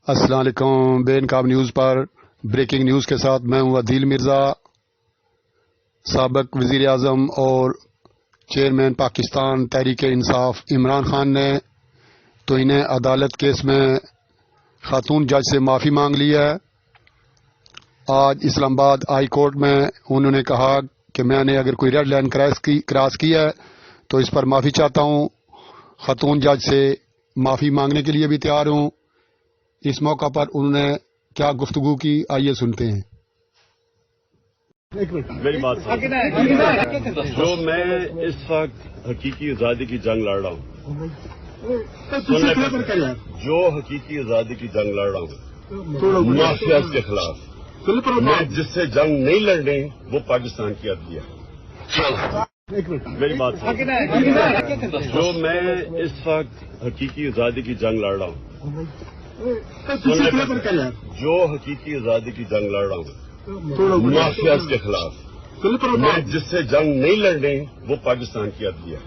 السلام علیکم. بے نقاب نیوز پر بریکنگ نیوز کے ساتھ میں ہوں عدیل مرزا. سابق وزیر اعظم اور چیئرمین پاکستان تحریک انصاف عمران خان نے توہین عدالت کیس میں خاتون جج سے معافی مانگ لی ہے. آج اسلام آباد ہائیکورٹ میں انہوں نے کہا کہ میں نے اگر کوئی ریڈ لائن کراس کی ہے تو اس پر معافی چاہتا ہوں. خاتون جج سے معافی مانگنے کے لیے بھی تیار ہوں. اس موقع پر انہوں نے کیا گفتگو کی، آئیے سنتے ہیں. میری بات جو میں اس وقت حقیقی آزادی کی جنگ لڑ رہا ہوں، جو حقیقی آزادی کی جنگ لڑ رہا ہوں معافیات کے خلاف، میں جس سے جنگ نہیں لڑنے وہ پاکستان کی عدلیہ. میری بات جو میں اس وقت حقیقی آزادی کی جنگ لڑ رہا ہوں، جو حقیقی آزادی کی جنگ لڑ رہا ہوں معافیات کے خلاف، میں جس سے جنگ نہیں لڑنے وہ پاکستان کی عدلیہ.